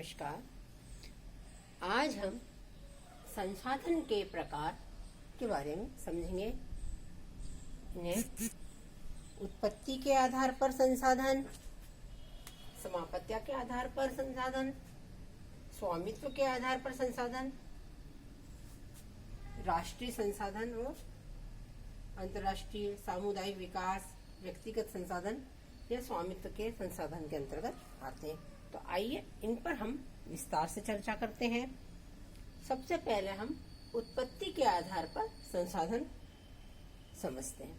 नमस्कार। आज हम संसाधन के प्रकार के बारे में समझेंगे। इन्हें उत्पत्ति के आधार पर संसाधन, समापत्ति के आधार पर संसाधन, स्वामित्व के आधार पर संसाधन, राष्ट्रीय संसाधन और अंतर्राष्ट्रीय सामुदायिक विकास, व्यक्तिगत संसाधन या स्वामित्व के संसाधन के अंतर्गत आते हैं। तो आइए इन पर हम विस्तार से चर्चा करते हैं। सबसे पहले हम उत्पत्ति के आधार पर संसाधन समझते हैं।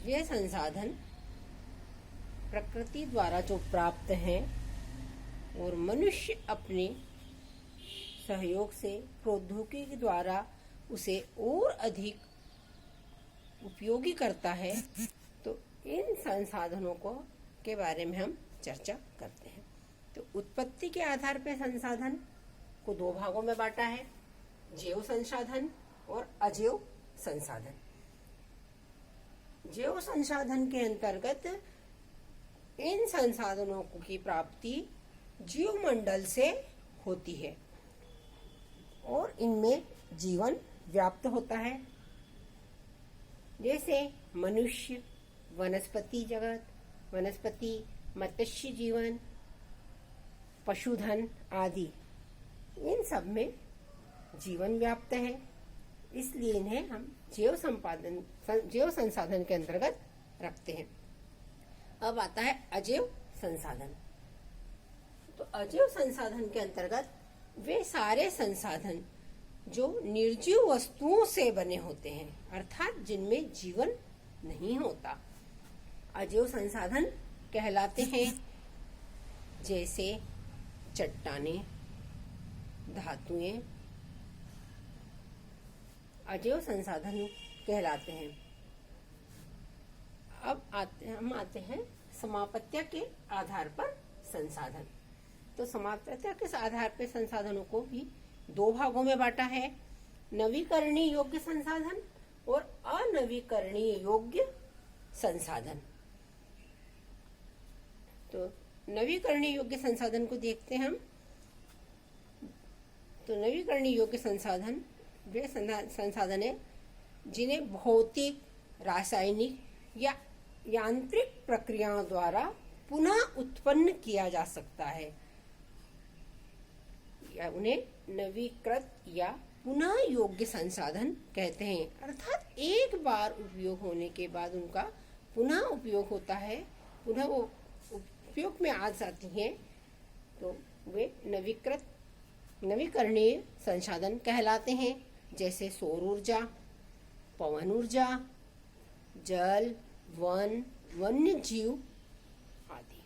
ये संसाधन प्रकृति द्वारा जो प्राप्त हैं और मनुष्य अपने सहयोग से प्रौद्योगिकी द्वारा उसे और अधिक उपयोगी करता है। तो इन संसाधनों के बारे में हम चर्चा करते हैं। तो उत्पत्ति के आधार पर संसाधन को दो भागों में बांटा है, जैव संसाधन और अजैव संसाधन। जैव संसाधन के अंतर्गत इन संसाधनों की प्राप्ति जीवमंडल से होती है और इनमें जीवन व्याप्त होता है, जैसे मनुष्य, वनस्पति जगत, वनस्पति, मत्स्य जीवन, पशुधन आदि। इन सब में जीवन व्याप्त है, इसलिए इन्हें हम जैव संसाधन के अंतर्गत रखते हैं। अब आता है अजैव संसाधन। तो अजैव संसाधन के अंतर्गत वे सारे संसाधन जो निर्जीव वस्तुओं से बने होते हैं, अर्थात जिनमें जीवन नहीं होता, अजैव संसाधन कहलाते हैं। जैसे चट्टानें, धातुएं अजैव संसाधन कहलाते हैं। अब हम आते हैं समापत्ति के आधार पर संसाधन। तो समापत्ति के आधार पर संसाधनों को भी दो भागों में बांटा है, नवीकरणीय योग्य संसाधन और अनवीकरणीय योग्य संसाधन। तो नवीकरणीय योग्य संसाधन को देखते हैं हम। तो नवीकरणीय योग्य संसाधन वे संसाधन है जिन्हें भौतिक, रासायनिक या यांत्रिक प्रक्रियाओं द्वारा पुनः उत्पन्न किया जा सकता है, या उन्हें नवीकृत या पुनः योग्य संसाधन कहते हैं। अर्थात एक बार उपयोग होने के बाद उनका पुनः उपयोग होता है, पुनः वो उपयोग में आ जाती हैं, तो वे नवीकरणीय संसाधन कहलाते हैं। जैसे सौर ऊर्जा, पवन ऊर्जा, जल, वन, वन्य जीव आदि।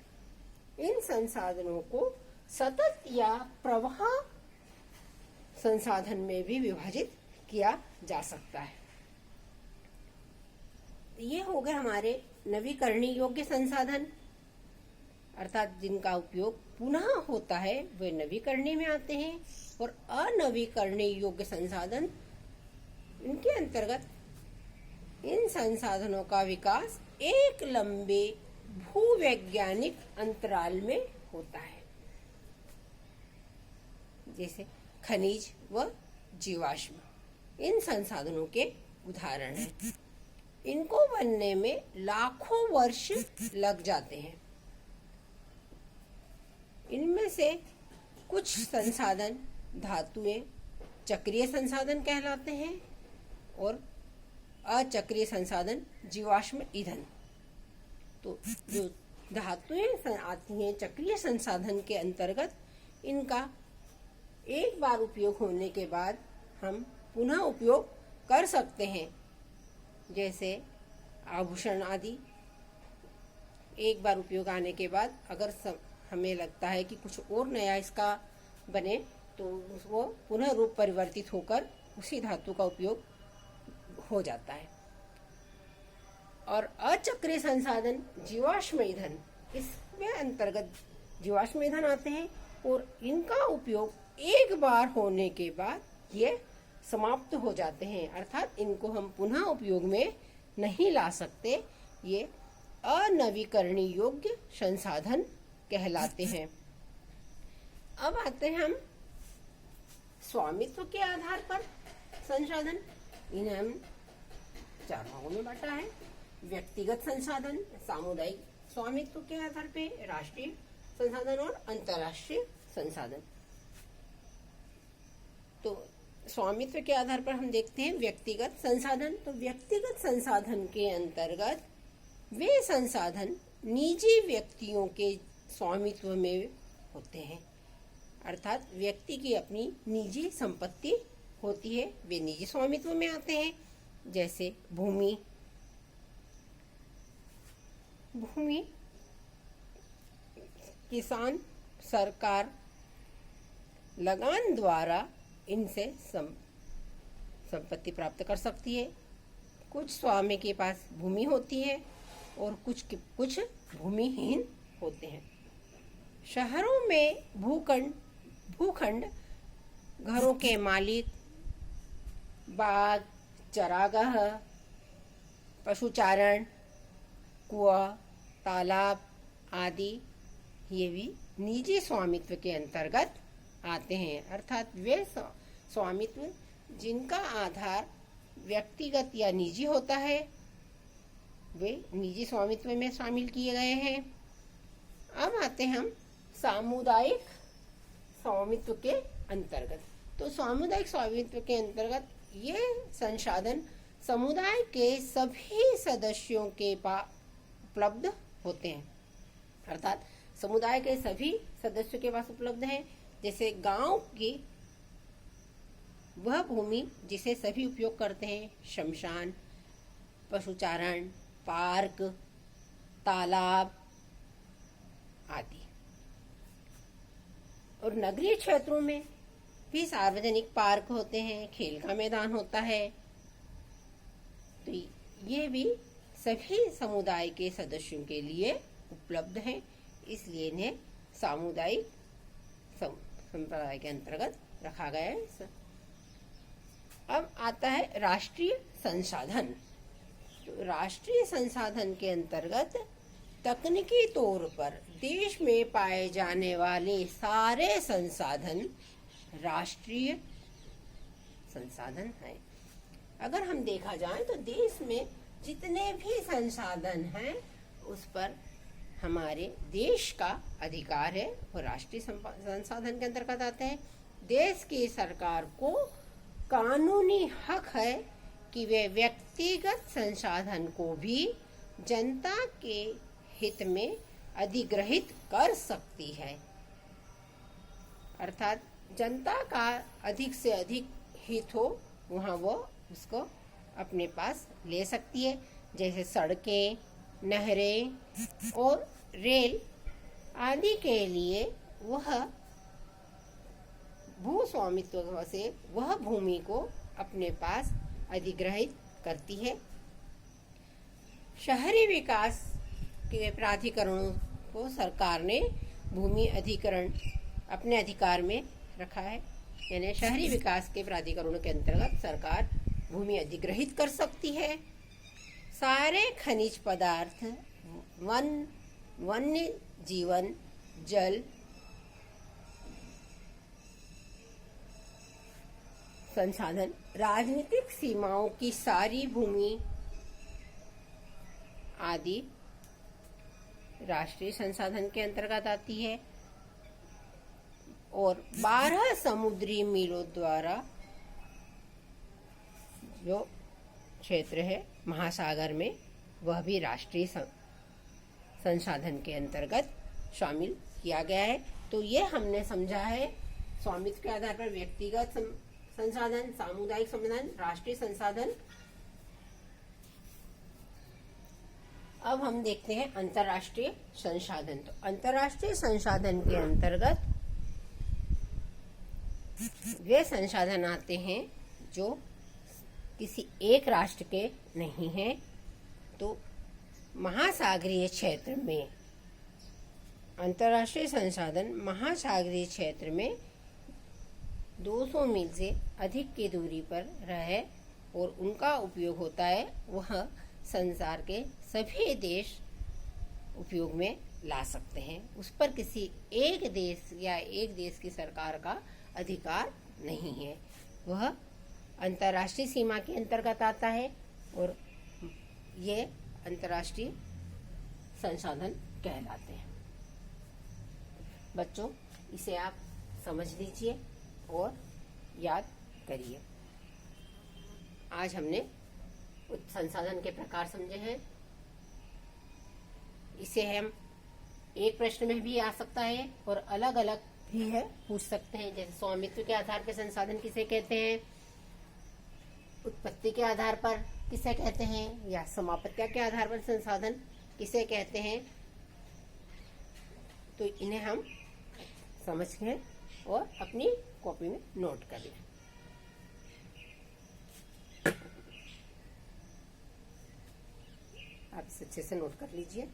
इन संसाधनों को सतत या प्रवाह संसाधन में भी विभाजित किया जा सकता है। ये हो गए हमारे नवीकरणीय योग्य संसाधन, अर्थात जिनका उपयोग पुनः होता है वे नवीकरणीय में आते हैं। और अनवीकरणीय योग्य संसाधन, इनके अंतर्गत इन संसाधनों का विकास एक लंबे भूवैज्ञानिक अंतराल में होता है, जैसे खनिज व जीवाश्म इन संसाधनों के उदाहरण हैं। इनको बनने में लाखों वर्ष लग जाते हैं। इनमें से कुछ संसाधन धातुएं चक्रीय संसाधन कहलाते हैं और अचक्रीय संसाधन जीवाश्म ईंधन। तो जो धातुएं आती हैं चक्रीय संसाधन के अंतर्गत, इनका एक बार उपयोग होने के बाद हम पुनः उपयोग कर सकते हैं, जैसे आभूषण आदि। एक बार उपयोग आने के बाद अगर हमें लगता है कि कुछ और नया इसका बने, तो वो पुनः रूप परिवर्तित होकर उसी धातु का उपयोग हो जाता है। और अचक्रीय संसाधन जीवाश्म ईंधन, इसमें अंतर्गत जीवाश्म ईंधन आते हैं और इनका उपयोग एक बार होने के बाद ये समाप्त हो जाते हैं, अर्थात इनको हम पुनः उपयोग में नहीं ला सकते। ये अनवीकरणीय योग्य संसाधन कहलाते हैं। अब आते हैं हम स्वामित्व के आधार पर संसाधन। इन्हें हम 4 भागों में बांटा है। व्यक्तिगत संसाधन, सामुदायिक स्वामित्व के आधार पे राष्ट्रीय संसाधन और अंतर्राष्ट्रीय संसाधन। तो स्वामित्व के आधार पर हम देखते हैं व्यक्तिगत संसाधन। तो व्यक्तिगत संसाधन के अंतर्गत वे संसाधन निजी व्यक्तियों के स्वामित्व में होते हैं, अर्थात व्यक्ति की अपनी निजी संपत्ति होती है, वे निजी स्वामित्व में आते हैं। जैसे भूमि किसान सरकार लगान द्वारा इनसे संपत्ति प्राप्त कर सकती है। कुछ स्वामी के पास भूमि होती है और कुछ भूमिहीन होते हैं। शहरों में भूखंड घरों के मालिक, बाग, चरागाह, पशुचारण, कुआं, तालाब आदि ये भी निजी स्वामित्व के अंतर्गत आते हैं, अर्थात वे स्वामित्व जिनका आधार व्यक्तिगत या निजी होता है वे निजी स्वामित्व में शामिल किए गए हैं। अब आते हम सामुदायिक स्वामित्व के अंतर्गत। तो सामुदायिक स्वामित्व के अंतर्गत ये संसाधन समुदाय के सभी सदस्यों के पास उपलब्ध होते हैं, अर्थात समुदाय के सभी सदस्यों के पास उपलब्ध है। जैसे गांव की वह भूमि जिसे सभी उपयोग करते हैं, शमशान, पशुचारण, पार्क, तालाब आदि। और नगरीय क्षेत्रों में भी सार्वजनिक पार्क होते हैं, खेल का मैदान होता है। तो ये भी सभी समुदाय के सदस्यों के लिए उपलब्ध हैं, इसलिए इन्हें सामुदायिक संप्रदाय के अंतर्गत रखा गया है। अब आता है राष्ट्रीय संसाधन। तो राष्ट्रीय संसाधन के अंतर्गत तकनीकी तौर पर देश में पाए जाने वाले सारे संसाधन राष्ट्रीय संसाधन हैं। अगर हम देखा जाए तो देश में जितने भी संसाधन हैं उस पर हमारे देश का अधिकार है और राष्ट्रीय संसाधन के अंतर्गत आते हैं। देश की सरकार को कानूनी हक है कि वे व्यक्तिगत संसाधन को भी जनता के हित में अधिग्रहित कर सकती है, अर्थात जनता का अधिक से अधिक हित हो वहाँ वो उसको अपने पास ले सकती है। जैसे सड़कें, नहरें और रेल आदि के लिए वह भू स्वामित्व से वह भूमि को अपने पास अधिग्रहित करती है। शहरी विकास के प्राधिकरणों को सरकार ने भूमि अधिग्रहण अपने अधिकार में रखा है, यानी शहरी विकास के प्राधिकरणों के अंतर्गत सरकार भूमि अधिग्रहित कर सकती है। सारे खनिज पदार्थ, वन्य जीवन, जल संसाधन, राजनीतिक सीमाओं की सारी भूमि आदि राष्ट्रीय संसाधन के अंतर्गत आती है। और 12 समुद्री मीलों द्वारा जो क्षेत्र है महासागर में वह भी राष्ट्रीय संसाधन के अंतर्गत शामिल किया गया है। तो ये हमने समझा है स्वामित्व के आधार पर व्यक्तिगत संसाधन, सामुदायिक संसाधन, राष्ट्रीय संसाधन। अब हम देखते हैं अंतर्राष्ट्रीय संसाधन। तो अंतर्राष्ट्रीय संसाधन के अंतर्गत वे संसाधन आते हैं जो किसी एक राष्ट्र के नहीं हैं। तो महासागरीय क्षेत्र में अंतर्राष्ट्रीय संसाधन महासागरीय क्षेत्र में 200 मील से अधिक की दूरी पर रहे और उनका उपयोग होता है, वह संसार के सभी देश उपयोग में ला सकते हैं, उस पर किसी एक देश या एक देश की सरकार का अधिकार नहीं है। वह अंतर्राष्ट्रीय सीमा के अंतर्गत आता है और ये अंतर्राष्ट्रीय संसाधन कहलाते हैं। बच्चों, इसे आप समझ लीजिए और याद करिए। आज हमने संसाधन के प्रकार समझे हैं। इसे हम एक प्रश्न में भी आ सकता है और अलग अलग भी है, पूछ सकते हैं। जैसे स्वामित्व के आधार पर संसाधन किसे कहते हैं, उत्पत्ति के आधार पर किसे कहते हैं, या समाप्यता के आधार पर संसाधन किसे कहते हैं। तो इन्हें हम समझ लें और अपनी कॉपी में नोट कर लें। आप इसे अच्छे से नोट कर लीजिए।